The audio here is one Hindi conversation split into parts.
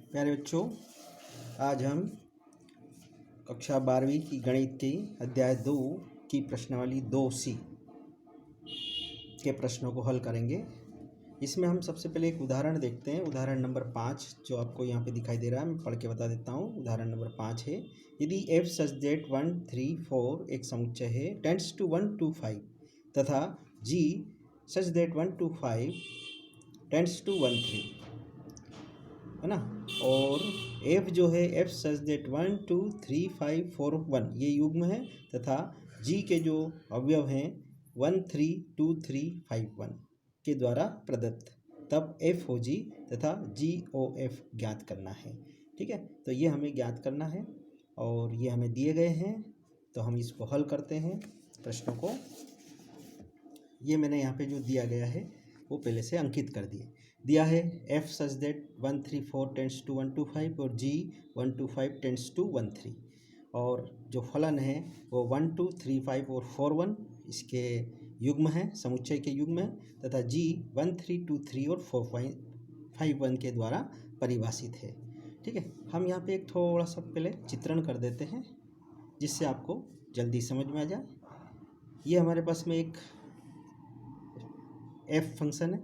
प्यारे बच्चों, आज हम कक्षा 12वीं की गणित की अध्याय 2 की प्रश्नावली 2C के प्रश्नों को हल करेंगे। इसमें हम सबसे पहले एक उदाहरण देखते हैं। उदाहरण नंबर 5 जो आपको यहाँ पे दिखाई दे रहा है, मैं पढ़ के बता देता हूँ। उदाहरण नंबर 5 है, यदि f सच दैट 1 3 4 एक समुच्चय है टेंड्स टू 1 2 5 तथा g such that 1 2 5 tends to 1 3, है ना। और f जो है f सच दैट 1 2 3 5 4 1 ये युग्म है तथा g के जो अवयव हैं 1 3 2 3 5 1 के द्वारा प्रदत्त, तब f हो g तथा g o f ज्ञात करना है। ठीक है, तो ये हमें ज्ञात करना है और ये हमें दिए गए हैं, तो हम इसको हल करते हैं प्रश्नों को। ये मैंने यहाँ पे जो दिया गया है वो पहले से अंकित कर दिया है। f such that 1 3 4 tends to 1 2 5 और g 1 2 5 टेंड्स टू 1 3, और जो फलन है वो 1 2 3 5 और 4 1 इसके युग्म है, समुच्चय के युग्म है तथा g 1 3 2 3 और 4 5 1 के द्वारा परिभाषित है। ठीक है, हम यहाँ पे एक थोड़ा सा पहले चित्रण कर देते हैं जिससे आपको जल्दी समझ में आ जाए। ये हमारे पास में एक f फंक्शन है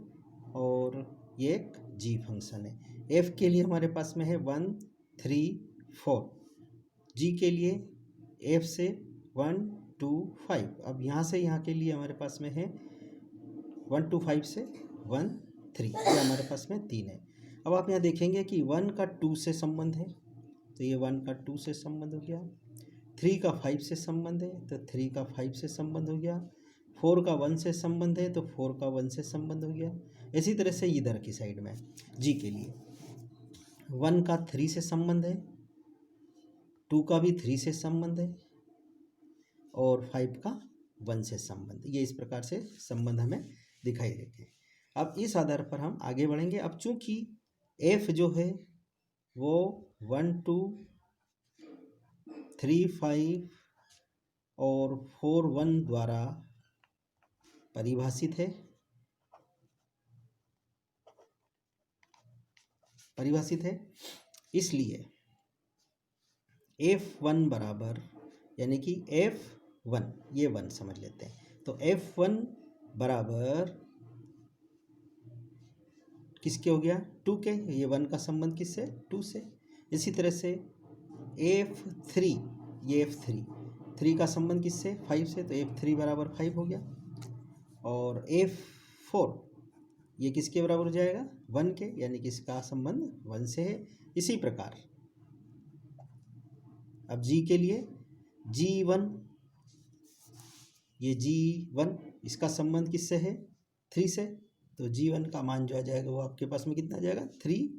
और ये एक g फंक्शन है। f के लिए हमारे पास में है 1 3 4, g के लिए f से 1 2 5। अब यहाँ से यहाँ के लिए हमारे पास में है 1 2 5 से 1 3, ये हमारे पास में 3 है। अब आप यहाँ देखेंगे कि 1 का 2 से संबंध है, तो ये 1 का 2 से संबंध हो गया। 3 का 5 से संबंध है, तो 3 का 5 से संबंध हो गया। 4 का 1 से संबंध है, तो 4 का 1 से संबंध हो गया। इसी तरह से इधर की साइड में जी के लिए 1 का 3 से संबंध है, 2 का भी 3 से संबंध है और 5 का 1 से संबंध। ये इस प्रकार से संबंध हमें दिखाई देते हैं। अब इस आधार पर हम आगे बढ़ेंगे। अब चूंकि f जो है वो 1 2 3 5 और 4 1 द्वारा परिभाषित है, इसलिए f1 बराबर, यानी कि f1 ये 1 समझ लेते हैं, तो f1 बराबर किसके हो गया 2 के। ये 1 का संबंध किससे 2 से। इसी तरह से f3, ये f3 3 का संबंध किससे 5 से, तो f3 बराबर 5 हो गया। और f4 ये किसके बराबर हो जाएगा 1 के, यानी कि इसका संबंध 1 से है। इसी प्रकार अब g के लिए g1, ये g1 इसका संबंध किससे है 3 से, तो g1 का मान जो आ जाएगा वो आपके पास में कितना आ जाएगा 3।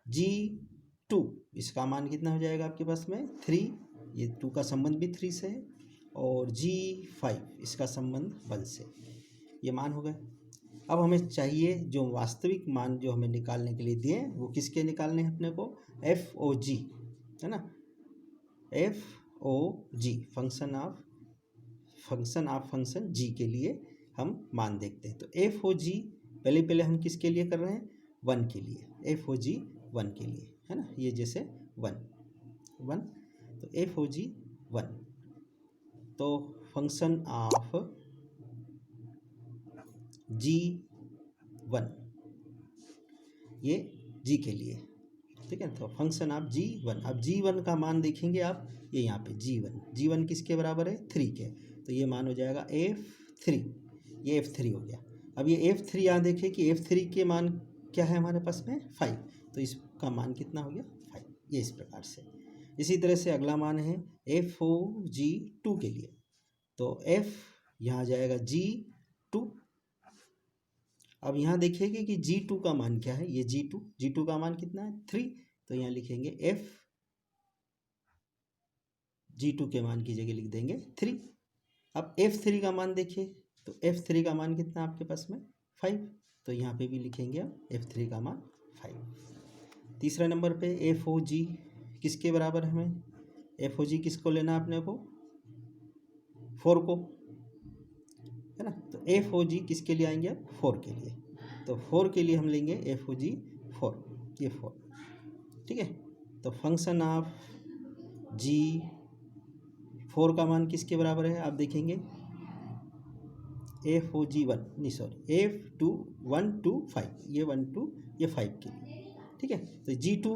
g2 इसका मान कितना हो जाएगा आपके पास में 3, ये 2 का संबंध भी 3 से है। और g5 इसका संबंध 1 से। ये मान हो गए। अब हमें चाहिए जो वास्तविक मान जो हमें निकालने के लिए दिए वो किसके निकालने हैं अपने को, FOG, है ना। FOG function of function g के लिए हम मान देखते हैं। तो FOG पहले हम किसके लिए कर रहे हैं 1 के लिए, FOG 1 के लिए, है ना। ये जैसे 1 तो FOG 1, तो फंक्शन ऑफ g1 ये g के लिए, ठीक है। तो फंक्शन ऑफ g1, अब g1 का मान देखेंगे आप, ये यहाँ पे g1 किसके बराबर है 3 के, तो ये मान हो जाएगा f3, ये f3 हो गया। अब ये f3 यहाँ देखें कि f3 के मान क्या है हमारे पास में 5, तो इसका मान कितना हो गया 5, ये इस प्रकार से। इसी तरह से अगला मान है FOG2 के लिए, तो f यहाँ जाएगा g2। अब यहाँ देखिए कि g2 का मान क्या है, ये g2 का मान कितना है 3, तो यहाँ लिखेंगे f g2 के मान की जगह लिख देंगे 3। अब f3 का मान देखिए, तो f3 का मान कितना आपके पास में 5, तो यहाँ पे भी लिखेंगे अब f3 का मान 5। तीसरा नंबर पे FOG किसके बराबर है, हमें FOG किसको लेना अपने को 4 को, है ना। तो FOG किसके लिए आएंगे अब 4 के लिए, तो 4 के लिए हम लेंगे FOG 4, ये 4। ठीक है। तो फंक्शन ऑफ G4 का मान किसके बराबर है आप देखेंगे, F4G1 नहीं सॉरी F2 1 2 5, ये 1 2 ये 5 के लिए, ठीक है। तो G2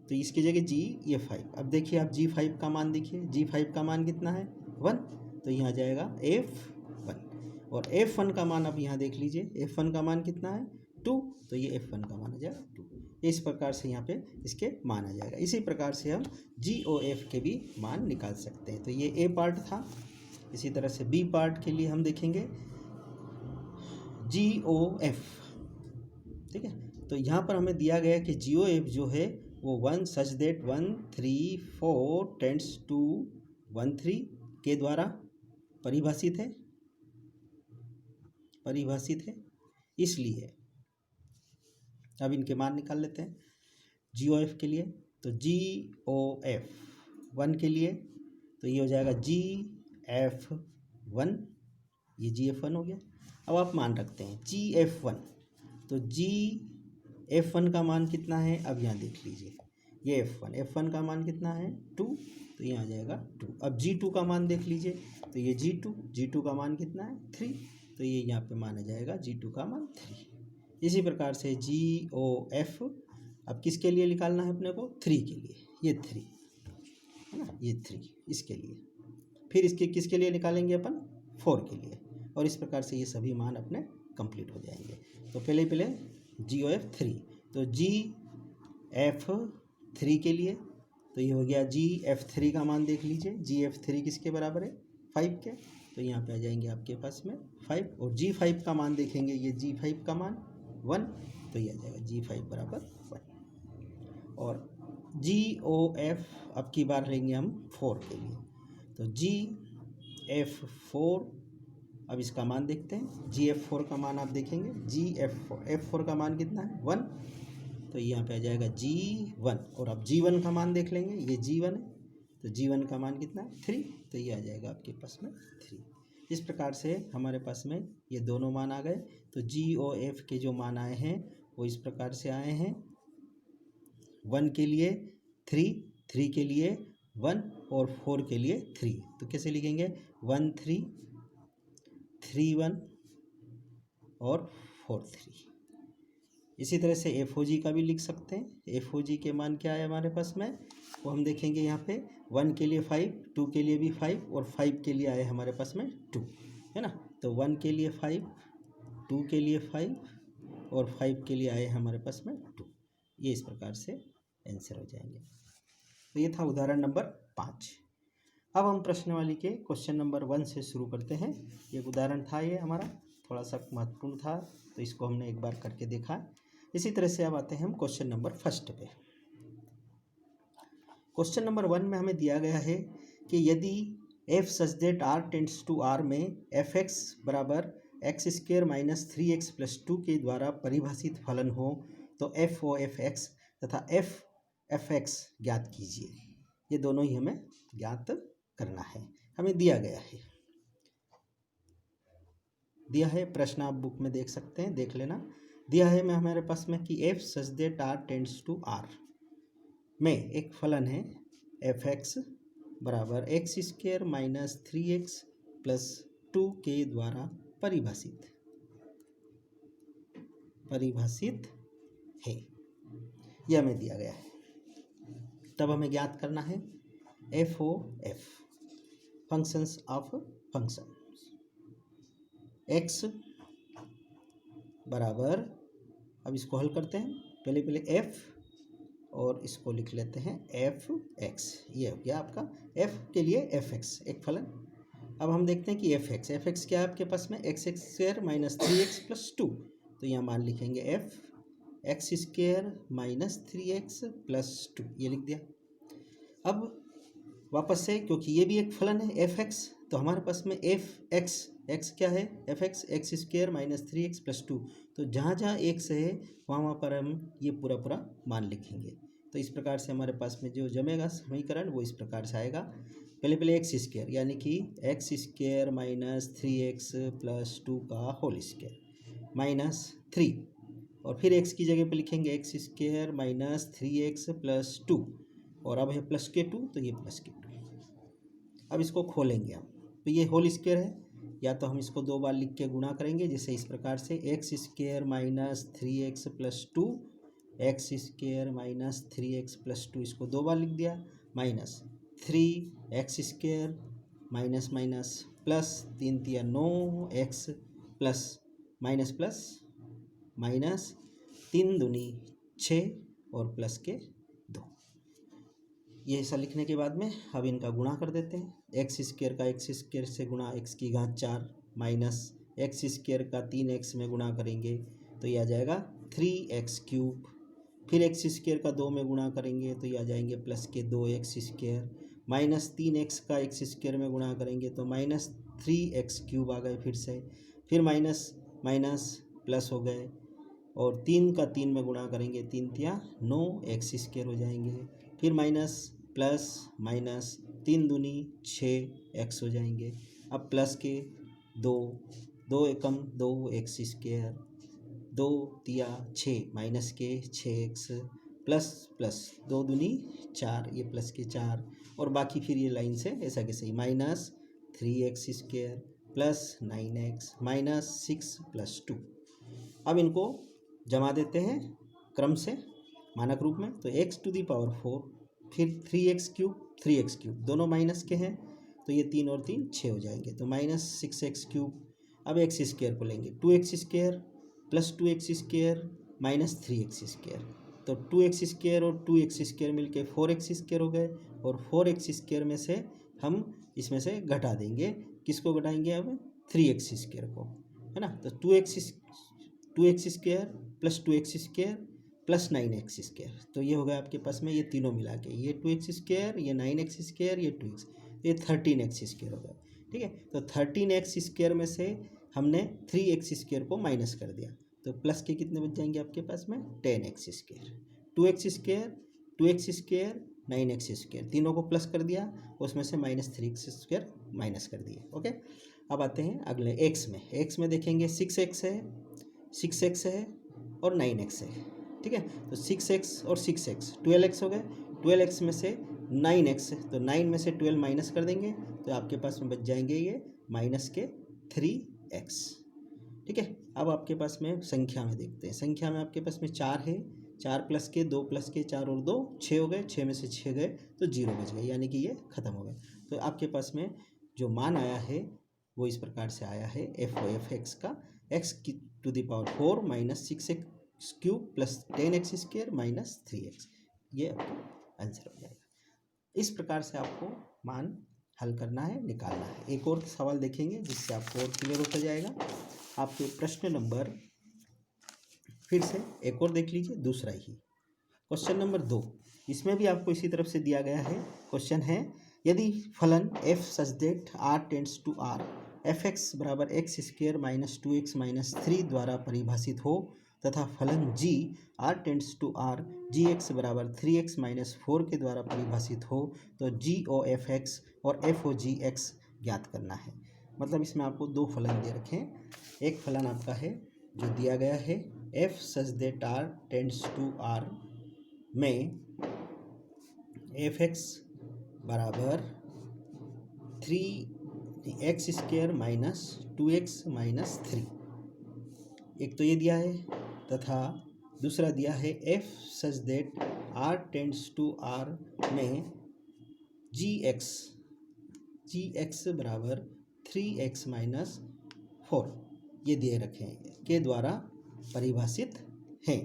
तो इसकी जगह G ये 5। अब देखिए आप G5 का मान देखिए, G5 का मान कितना है 1, तो यहाँ जाएगा F1। और F1 का मान आप यहाँ देख लीजिए, F1 का मान कितना है 2, तो ये F1 का मान आ जाएगा 2। इस प्रकार से यहाँ पे इसके मान आ जाएगा। इसी प्रकार से हम GOF के भी मान निकाल सकते हैं। तो ये A पार्ट था। इसी तरह से B पार्ट के लिए हम देखेंगे GOF, ठीक है। तो यहाँ पर हमें दिया गया कि GOF जो है वो 1 सच दैट 1 3 4 टेंड्स टू 1 3 के द्वारा परिभाषित है। इसलिए अब इनके मान निकाल लेते हैं GOF के लिए। तो GOF 1 के लिए तो ये हो जाएगा GF1, ये GF1 हो गया। अब आप मान रखते हैं GF1, तो GF1 का मान कितना है, अब यहाँ देख लीजिए, ये F1 का मान कितना है 2, तो यहाँ आ जाएगा 2। अब G2 का मान देख लीजिए, तो ये G2 का मान कितना है 3, तो ये यहाँ पे माना जाएगा G2 का मान 3। इसी प्रकार से GOF अब किसके लिए निकालना है अपने को 3 के लिए, ये 3 है ना, ये 3 इसके लिए, फिर इसके किसके लिए निकालेंगे अपन 4 के लिए, और इस प्रकार से ये सभी मान अपने कंप्लीट हो जाएंगे। तो पहले GOF 3, तो GF3 के लिए तो ये हो गया GF3 का मान देख लीजिए, GF3 किसके बराबर है 5 के, तो यहाँ पे आ जाएंगे आपके पास में 5। और G5 का मान देखेंगे, ये G5 का मान 1, तो ये आ जाएगा G5 बराबर 1। और GOF अब की बार लेंगे हम 4 के लिए, तो GF4 अब इसका मान देखते हैं। GF4 का मान आप देखेंगे, F4 का मान कितना है 1, तो यहाँ पे आ जाएगा G1। और अब G1 का मान देख लेंगे, ये G1 है, तो G1 का मान कितना है 3, तो ये आ जाएगा आपके पास में 3। इस प्रकार से हमारे पास में ये दोनों मान आ गए। तो GOF के जो मान आए हैं वो इस प्रकार से आए हैं, 1 के लिए 3, 3 के लिए 1 और 4 के लिए 3। तो कैसे लिखेंगे 1 3 3 1 और 4 3। इसी तरह से FOG का भी लिख सकते हैं। FOG के मान क्या है हमारे पास में, वो हम देखेंगे यहाँ पे 1 के लिए 5, 2 के लिए भी 5 और 5 के लिए आए हमारे पास में 2, है ना। तो 1 के लिए 5, 2 के लिए 5 और 5 के लिए आए हमारे पास में 2। ये इस प्रकार से आंसर हो जाएंगे। तो ये था उदाहरण नंबर 5। अब हम प्रश्नावली के क्वेश्चन नंबर 1 से शुरू करते हैं। ये उदाहरण था, ये हमारा थोड़ा सा महत्वपूर्ण था, तो इसको हमने एक बार करके देखा। इसी तरह से अब आते हैं हम क्वेश्चन नंबर 1 पे। क्वेश्चन नंबर 1 में हमें दिया गया है कि यदि f such that r tends to r में fx बराबर x² माइनस 3x प्लस 2 के द्वारा परिभाषित फलन हो तो f(of(x) तथा f(f(x) ज्ञात कीजिए। ये दोनों ही हमें ज्ञात करना है, हमें दिया गया है प्रश्न आप बुक में देख सकते हैं, देख लेना। दिया है मैं हमारे पास में कि f such that r tends to r में एक फलन है fx बराबर x² माइनस 3x प्लस 2 के द्वारा परिभाषित है, यह हमें दिया गया है। तब हमें ज्ञात करना है f(of) functions of function x बराबर, अब इसको हल करते हैं। पहले f और इसको लिख लेते हैं fx, ये हो गया आपका f के लिए fx एक फलन। अब हम देखते हैं कि fx क्या है आपके पास में x² माइनस 3x प्लस 2, तो यहाँ मान लिखेंगे x² माइनस 3x प्लस 2, ये लिख दिया। अब वापस से, क्योंकि ये भी एक फलन है fx, तो हमारे पास में x क्या है fx x² minus 3x plus 2, तो जहाँ जहाँ x है वहाँ पर हम ये पूरा मान लिखेंगे। तो इस प्रकार से हमारे पास में जो जमेगा समीकरण वो इस प्रकार से आएगा। पहले x² यानी कि x² माइनस 3x प्लस 2 का होल स्क्वायर माइनस 3 और फिर x की जगह पे लिखेंगे x square minus 3x plus 2, और अब है प्लस के 2 तो ये प्लस के 2। अब इसको खोलेंगे हम, तो ये होल स्क्वायर है, या तो हम इसको 2 बार लिख के गुणा करेंगे, जैसे इस प्रकार से x square minus 3x plus 2, x square minus 3x plus 2, इसको 2 बार लिख दिया, minus 3x square minus minus plus 3 तिया 9x plus minus plus minus 3 दूनी 6 और प्लस के 2। ये ऐसा लिखने के बाद में अब इनका गुणा कर देते हैं। एक्स स्क्वायर का एक्स स्क्वायर से गुणा x की घात 4 माइनस एक्स स्क्वायर का 3x में गुणा करेंगे तो ये आ जाएगा 3x क्यूब, फिर एक्स स्क्वायर का 2 में गुणा करेंगे तो ये आ जाएंगे प्लस के 2x स्क्वायर, माइनस 3x का एक्स स्क्वायर में गुणा करेंगे तो माइनस 3x क्यूब आ गए फिर माइनस माइनस प्लस हो गए, और 3 का 3 में गुणा करेंगे 3 तिया 9x स्क्वायर हो जाएंगे, फिर माइनस प्लस माइनस 3 दूनी 6x हो जाएंगे। अब प्लस के 2 एकम 2x स्क्वायर, 2 तिया 6 माइनस के 6x प्लस प्लस 2 दूनी 4, ये प्लस के 4, और बाकी फिर ये लाइन से ऐसा कैसे ही minus 3x square plus 9x minus 6 plus 2। अब इनको जमा देते हैं क्रम से मानक रूप में, तो x टू दी पावर 4, फिर 3x क्यूब दोनों माइनस के हैं तो ये 3 और 3 6 हो जाएंगे, तो माइनस 6x क्यूब। अब एक्स स्क्वायर को लेंगे 2x square plus 2x square minus 3x square, तो 2x स्क्वायर और 2x स्क्वायर मिलके 4x स्क्वायर हो गए, और 4x स्क्वायर में से हम इसमें से घटा देंगे, किसको घटाएंगे अब 3x स्क्वायर को, है ना, तो 2x square plus 2x square plus 9x square, तो ये होगा आपके पास में ये तीनों मिला के, ये 2x स्क्वायर, ये 9x स्क्वायर, ये 2x, ये 13x स्क्वायर होगा। ठीक है, तो 13x स्क्वायर में से हमने 3x स्क्वायर को माइनस कर दिया, तो प्लस के कितने बच जाएंगे आपके पास में 10x square, 2x square 2x square 9x square, तीनों को प्लस कर दिया, उसमें से माइनस 3x स्क्वायर माइनस कर दिए। ओके, अब आते हैं अगले x में देखेंगे 6x है और 9x है। ठीक है, तो 6x और 6x 12x हो गए, 12x में से 9x, तो 9 में से 12 माइनस कर देंगे तो आपके पास में बच जाएंगे ये माइनस के 3x। ठीक है, अब आपके पास में संख्या में देखते हैं, संख्या में आपके पास में 4 है, 4 प्लस के 2 प्लस के 4 और 2 6 हो गए, 6 में से 6 गए तो 0 बच गए, यानी कि ये ख़त्म हो गए। तो आपके पास में जो मान आया है वो इस प्रकार से आया है एफ एक्स का x की to the power 4 minus 6x cube plus 10x square minus 3x, ये आपका आंसर हो जाएगा। इस प्रकार से आपको मान हल करना है, निकालना है। एक और सवाल देखेंगे जिससे आपको और क्लियर होता जाएगा। आपके प्रश्न नंबर, फिर से एक और देख लीजिए, दूसरा ही क्वेश्चन नंबर 2, इसमें भी आपको इसी तरफ से दिया गया है। क्वेश्चन है, यदि फलन f such that r tends to r f x बराबर x square minus 2x minus 3 द्वारा परिभाषित हो तथा फलन g r tends to r g x बराबर 3x माइनस 4 के द्वारा परिभाषित हो तो जी ओ एफ एक्स और एफ ओ जी एक्स ज्ञात करना है। मतलब इसमें आपको दो फलन दे रखे हैं। एक फलन आपका है जो दिया गया है f such that r tends to r में एफ एक्स बराबर 3x square minus 2x minus 3, एक तो ये दिया है, तथा दूसरा दिया है f such that r tends to r में जी एक्स बराबर 3x माइनस 4, ये दिए रखे हैं के द्वारा परिभाषित हैं।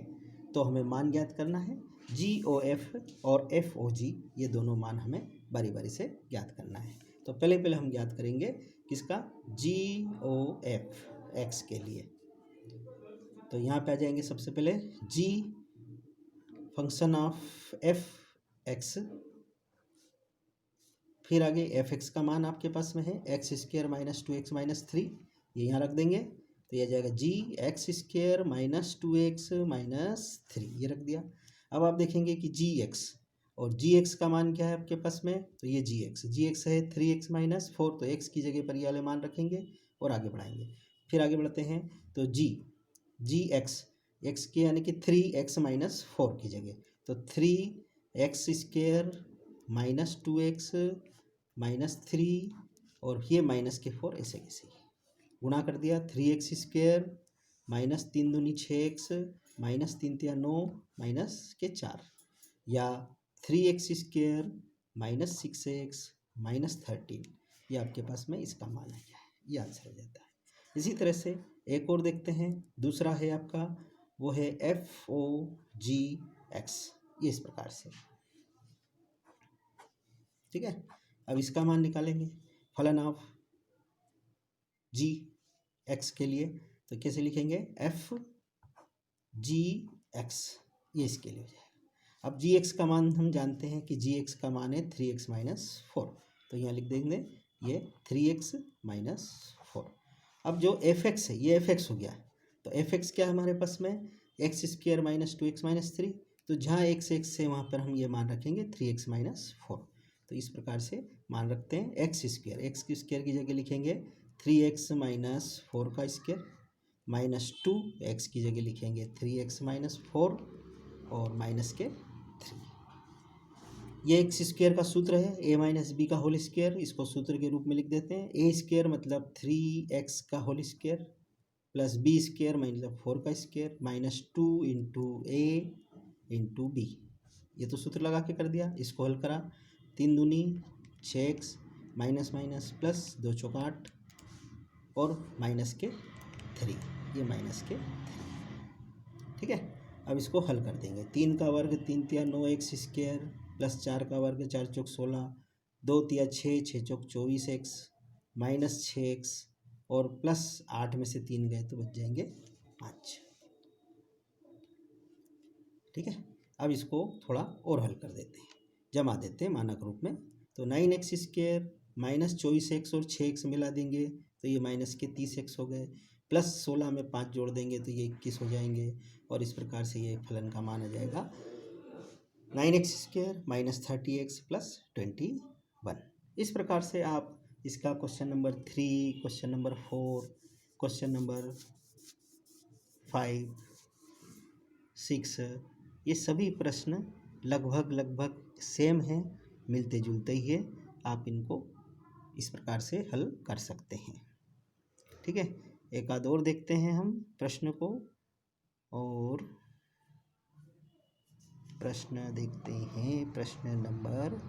तो हमें मान ज्ञात करना है, जी ओ एफ और एफ ओ जी, ये दोनों मान हमें बारी बारी से ज्ञात करना है। तो पहले हम ज्ञात करेंगे किसका, जी ओ एफ एक्स के लिए। तो यहाँ पे आ जाएंगे सबसे पहले जी फंक्शन ऑफ एफ एक्स, फिर आगे एफ एक्स का मान आपके पास में है x square minus 2x minus 3, ये यहाँ रख देंगे तो ये जाएगा g x square minus 2x minus 3, ये रख दिया। अब आप देखेंगे कि जी एक्स और जी एक्स का मान क्या है आपके पास में, तो ये जी एक्स है 3x माइनस 4, तो x की जगह पर ये वाले मान रखेंगे और आगे बढ़ाएंगे। फिर आगे बढ़ते हैं तो जी एक्स एक्स की यानी कि 3x-4 की जगह, तो 3x² -2x-3 और ये -4 ऐसे कैसे गुणा कर दिया। 3x² -3 दूनी 6x -3 तिया 9 -4 या 3x² -6x -13, ये आपके पास में इसका मान आ गया है, ये आंसर हो जाता है। इसी तरह से एक और देखते हैं, दूसरा है आपका, वो है FOGX, ये इस प्रकार से, ठीक है। अब इसका मान निकालेंगे फलन ऑफ GX के लिए, तो कैसे लिखेंगे, FGX, ये इसके लिए हो जाएगा। अब GX का मान हम जानते हैं कि GX का मान है 3x -4, तो यहाँ लिख देंगे ये 3x -4। अब जो FX है ये FX हो गया, तो FX क्या है हमारे पास में, x² -2x -3, तो जहाँ x है वहाँ पर हम ये मान रखेंगे 3x -4। तो इस प्रकार से मान रखते हैं x² की जगह लिखेंगे 3x -4 का स्क्वायर, -2x की जगह लिखेंगे 3x -4 और -3। ये x² का सूत्र है a-b का होल स्क्वायर, इसको सूत्र के रूप में लिख देते हैं। a² मतलब 3x का होल स्क्वायर प्लस b² मतलब 4 का स्क्वायर -2 × a × b, ये तो सूत्र लगा के कर दिया। इसको हल करा, 3 दूनी 6x प्लस 2 चौका 8 और -3, ये -3, ठीक है। अब इसको हल कर देंगे, 3 का वर्ग 3 तिया 9x² प्लस 4 का वर्ग 4 चौक 16, 2 तिया 6 6 चौक 24x -6x और प्लस 8 में से 3 गए तो बच जाएंगे 5, ठीक है। अब इसको थोड़ा और हल कर देते हैं, जमा देते हैं मानक रूप में, तो 9x² -24x और 6x मिला देंगे तो ये -30x हो गए, प्लस 16 में 5 जोड़ देंगे तो ये 21 हो जाएंगे, और इस प्रकार से ये फलन का मान आ जाएगा 9x² -30x + 21। इस प्रकार से आप इसका question number 3, question number 4, question number 5, 6, ये सभी प्रश्न लगभग सेम हैं, मिलते जुलते ही है, आप इनको इस प्रकार से हल कर सकते हैं, ठीक है। एक आध और देखते हैं हम प्रश्न को, और प्रश्न देखते हैं, प्रश्न नंबर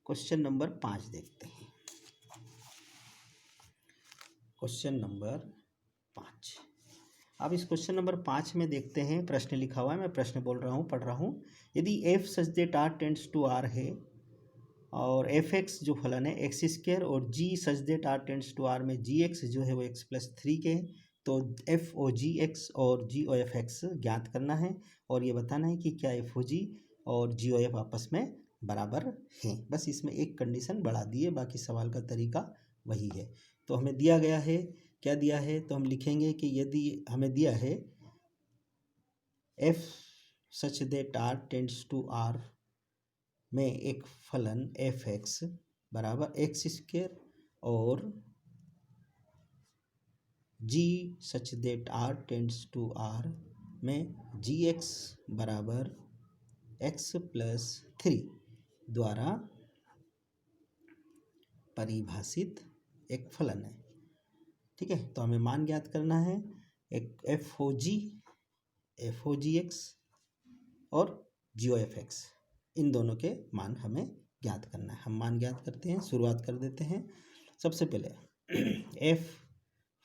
क्वेश्चन नंबर 5 देखते हैं। क्वेश्चन नंबर 5, अब इस क्वेश्चन नंबर 5 में देखते हैं, प्रश्न लिखा हुआ है, मैं प्रश्न बोल रहा हूँ, पढ़ रहा हूँ। यदि f such that r tends to r है और fx जो फलन है x² और g such that r tends to r में gx जो है वो x + 3 के, तो FOGX और GOFX ज्ञात करना है, और ये बताना है कि क्या FOG और GOF आपस में बराबर हैं। बस इसमें एक कंडीशन बढ़ा दी है, बाकी सवाल का तरीका वही है। तो हमें दिया गया है, क्या दिया है, तो हम लिखेंगे कि यदि हमें दिया है f such that r tends to r में एक फलन fx बराबर x² और g such that r tends to r में gx बराबर x + 3 द्वारा परिभाषित एक फलन है, ठीक है। तो हमें मान ज्ञात करना है, एक FOGX और GOFX, इन दोनों के मान हमें ज्ञात करना है। हम मान ज्ञात करते हैं, शुरुआत कर देते हैं। सबसे पहले f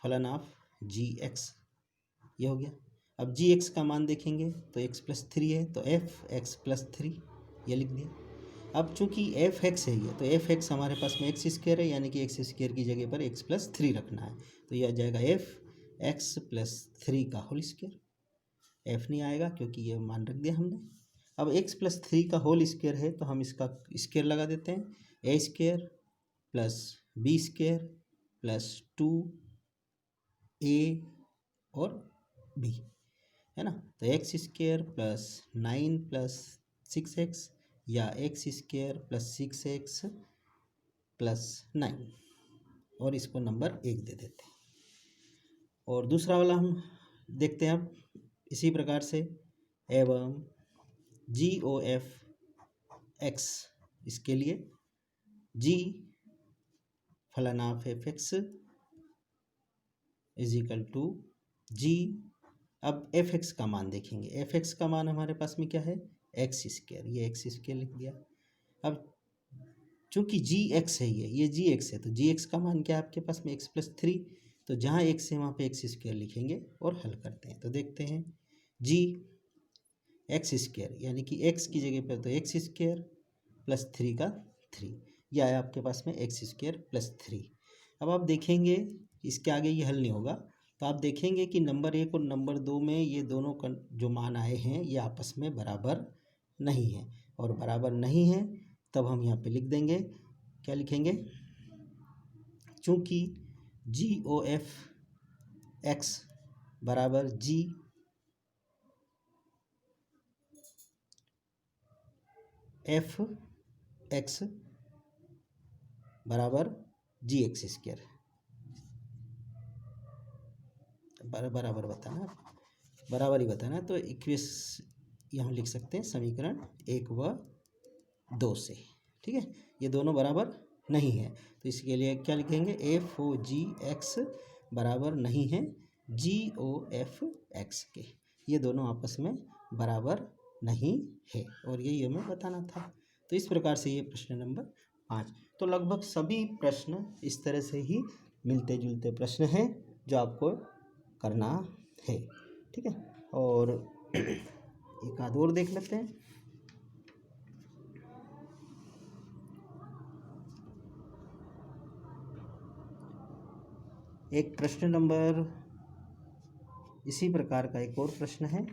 फलन ऑफ GX, ये हो गया। अब GX का मान देखेंगे तो x + 3 है, तो fx + 3, ये लिख दिया। अब चूंकि fx है ये, तो fx हमारे पास में x² है, यानी कि x² की जगह पर x + 3 रखना है, तो यह आ जाएगा fx + 3 का होल स्क्वायर। f नहीं आएगा क्योंकि ये मान रख दिया हमने। अब x + 3 का होल स्क्वायर है, तो हम इसका स्क्वायर लगा देते हैं, a² + b² + 2a और b, है ना। तो x² + 9 + 6x या x² + 6x +9 और इसको नंबर 1 दे देते हैं। और दूसरा वाला हम देखते हैं अब इसी प्रकार से, एवं GOF(x) इसके लिए G फलन ऑफ fx = G। अब fx का मान देखेंगे, fx का मान हमारे पास में क्या है, x², ये x² लिख दिया। अब चूंकि gx है, ये gx है, तो gx का मान क्या है आपके पास में x+3, तो जहाँ x है वहाँ पे x² लिखेंगे और हल करते हैं। तो देखते हैं g x², यानी कि x की जगह पर तो x² + 3 का 3, यह आया आपके पास में x² + 3। अब आप देखेंगे इसके आगे ये हल नहीं होगा, तो आप देखेंगे कि नंबर 1 और नंबर 2 में ये दोनों जो मान आए हैं ये आपस में बराबर नहीं है, और बराबर नहीं है तब हम यहाँ पे लिख देंगे, क्या लिखेंगे, चूँकि GOF(x) बराबर GFx बराबर gx², बराबर बताना, बराबर ही बताना। तो यहाँ लिख सकते हैं समीकरण 1 व 2 से, ठीक है। ये दोनों बराबर नहीं है तो इसके लिए क्या लिखेंगे, FOGX बराबर नहीं है GOFX के, ये दोनों आपस में बराबर नहीं है, और यही हमें बताना था। तो इस प्रकार से ये प्रश्न नंबर 5। तो लगभग सभी प्रश्न इस तरह से ही मिलते जुलते प्रश्न हैं जो आपको करना है, ठीक है। और एक आध और देख लेते हैं। एक प्रश्न नंबर, इसी प्रकार का एक और प्रश्न है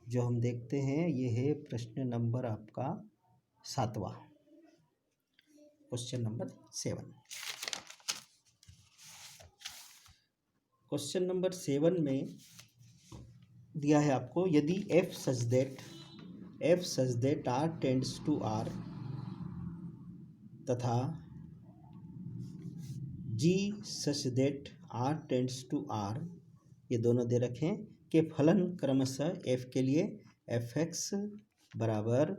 जो हम देखते हैं, ये है प्रश्न नंबर आपका 7वां, क्वेश्चन नंबर 7। क्वेश्चन नंबर 7 में दिया है आपको, यदि f such that r tends to r तथा g such that r tends to r, ये दोनों दे रखे हैं, के फलन क्रमशः f के लिए fx बराबर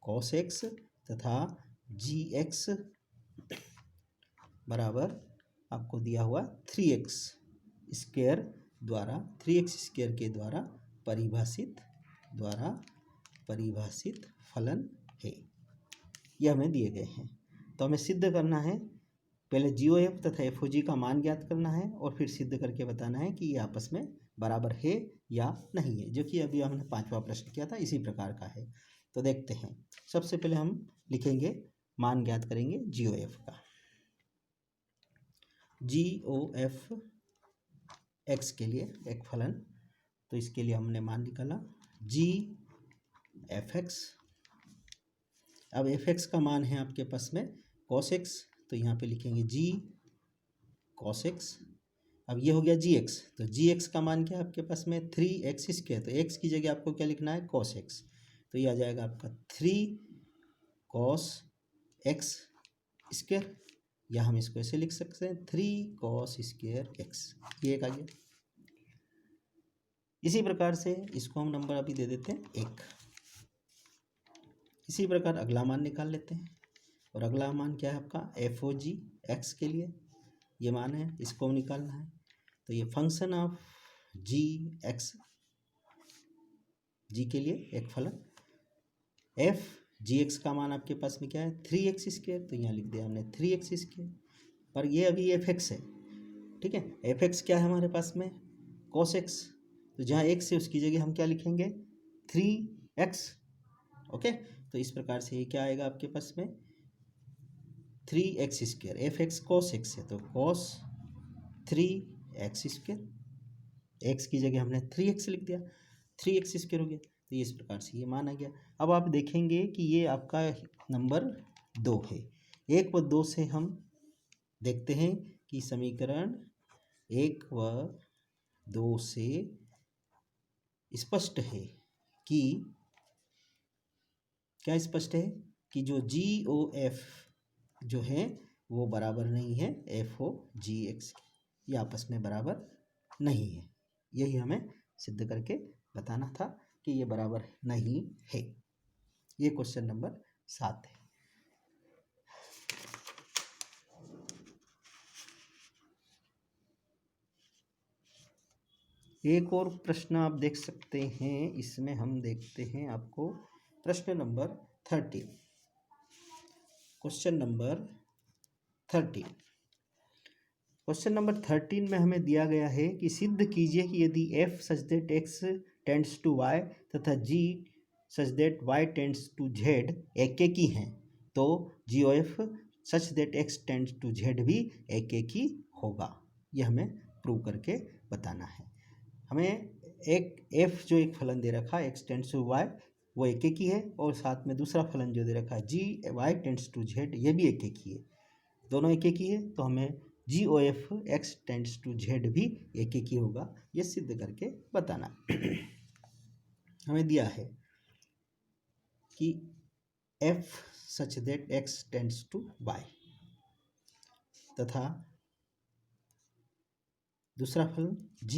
cos x तथा gx बराबर आपको दिया हुआ 3x² द्वारा, 3x² के द्वारा परिभाषित फलन है, यह हमें दिए गए हैं। तो हमें सिद्ध करना है, पहले GOF तथा FOG का मान ज्ञात करना है और फिर सिद्ध करके बताना है कि ये आपस में बराबर है या नहीं है, जो कि अभी हमने 5वां प्रश्न किया था, इसी प्रकार का है। तो देखते हैं, सबसे पहले हम लिखेंगे, मान ज्ञात करेंगे GOF का। GOF x के लिए एक फलन, तो इसके लिए हमने मान निकाला GFx। अब fx का मान है आपके पास में cos x, तो यहाँ पे लिखेंगे G cos x। अब ये हो गया gx, तो gx का मान क्या है आपके पास में 3x², तो x की जगह आपको क्या लिखना है, cos x, तो ये आ जाएगा आपका 3 cos x², या हम इसको ऐसे लिख सकते हैं 3 cos² x, ये एक आ गया। इसी प्रकार से इसको हम नंबर अभी दे देते हैं 1। इसी प्रकार अगला मान निकाल लेते हैं, और अगला मान क्या है आपका FOG x के लिए ये मान है, इसको निकालना है। तो ये फंक्शन ऑफ g के लिए एक फलन, FGX का मान आपके पास में क्या है 3x², तो यहाँ लिख दिया हमने 3x², पर ये अभी fx है, ठीक है। fx क्या है हमारे पास में cos x, तो जहाँ x है उसकी जगह हम क्या लिखेंगे 3x, ओके। तो इस प्रकार से ये क्या आएगा आपके पास में 3x², fx cos x है तो cos 3x², x की जगह हमने 3x लिख दिया, 3x² हो गया। तो इस प्रकार से ये मान आ गया। अब आप देखेंगे कि ये आपका नंबर 2 है। 1 व 2 से हम देखते हैं कि समीकरण 1 व 2 से स्पष्ट है कि क्या स्पष्ट है कि जो GOF जो है वो बराबर नहीं है FOGX के, ये आपस में बराबर नहीं है। यही हमें सिद्ध करके बताना था कि ये बराबर नहीं है। ये क्वेश्चन नंबर 7 है। एक और प्रश्न आप देख सकते हैं, इसमें हम देखते हैं आपको प्रश्न number 13। Question number 13 question number 13 में हमें दिया गया है कि सिद्ध कीजिए कि यदि f such that x tends to y तथा g such that y tends to z एक ही हैं तो GOF such that x tends to z भी एक ही होगा। यह हमें प्रूव करके बताना है। हमें एक f जो एक फलन दे रखा है x टेंड्स टू y वो एक ही है, और साथ में दूसरा फलन जो दे रखा है g y tends to z ये भी एक ही है। दोनों एक ही है तो हमें GOF x tends to z भी एक ही होगा। ये सिद्ध करके बताना। हमें दिया है कि f such that x tends to y तथा दूसरा फलन g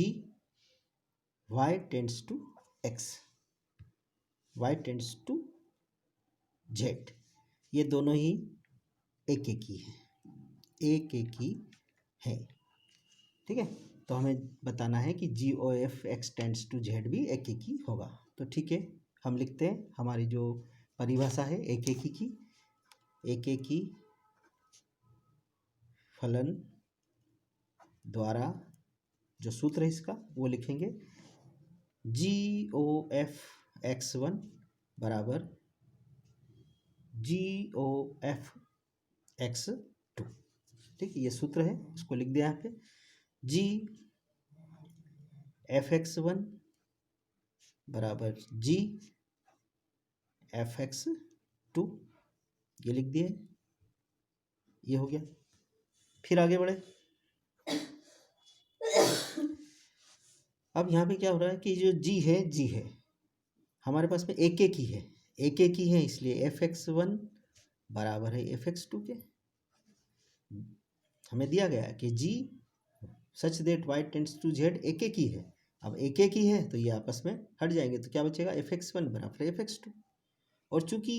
y tends to x y tends to z, ये दोनों ही एक ही है, एक ही है। ठीक है, तो हमें बताना है कि GOF x tends to z भी एक ही होगा। तो ठीक है, हम लिखते हैं हमारी जो परिभाषा है एक ही फलन द्वारा जो सूत्र है इसका वो लिखेंगे GOF x1 बराबर GOF x2। ठीक है, ये सूत्र है, इसको लिख दिया यहाँ पे GFX1 बराबर GFX2, ये लिख दिए, ये हो गया। फिर आगे बढ़े। अब यहाँ पे क्या हो रहा है कि जो G है हमारे पास में एक ही है, इसलिए FX1 बराबर है FX2 के। हमें दिया गया कि G such that y tends to z एक ही है। अब एक ही है तो ये आपस में हट जाएंगे, तो क्या बचेगा FX1 बराबर FX2। और चूंकि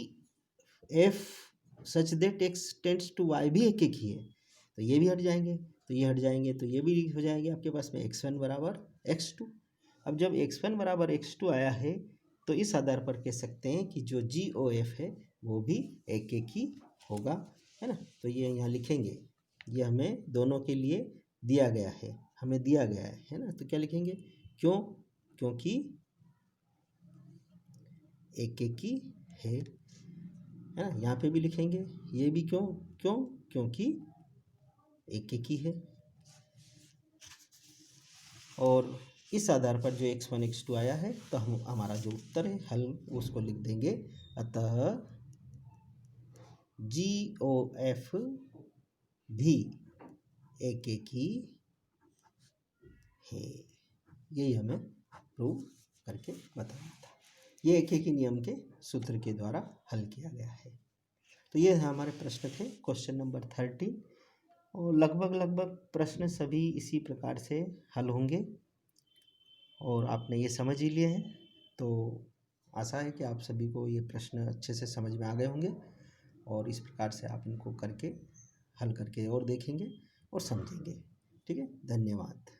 f such that x tends to y भी एक ही है तो ये भी हट जाएंगे, तो ये हट जाएंगे तो ये भी हो जाएंगे आपके पास में x1 बराबर x2। अब जब x1 बराबर x2 आया है तो इस आधार पर कह सकते हैं कि जो GOF है वो भी एक ही होगा, है ना। तो ये यहाँ लिखेंगे, ये हमें दोनों के लिए दिया गया है, हमें दिया गया है ना। तो क्या लिखेंगे, क्योंकि एक ही है ना। यहाँ पे भी लिखेंगे ये भी क्योंकि एक ही है। और इस आधार पर जो x1 x2 आया है तो हम हमारा जो उत्तर है हल उसको लिख देंगे। अतः GOF भी एक ही है। यही हमें प्रूव करके बताना था। ये एक ही नियम के सूत्र के द्वारा हल किया गया है। तो ये हमारे प्रश्न थे क्वेश्चन नंबर 13, और लगभग प्रश्न सभी इसी प्रकार से हल होंगे और आपने ये समझ ही लिए हैं। तो आशा है कि आप सभी को ये प्रश्न अच्छे से समझ में आ गए होंगे और इस प्रकार से आप इनको करके हल करके और देखेंगे और समझेंगे। ठीक है, धन्यवाद।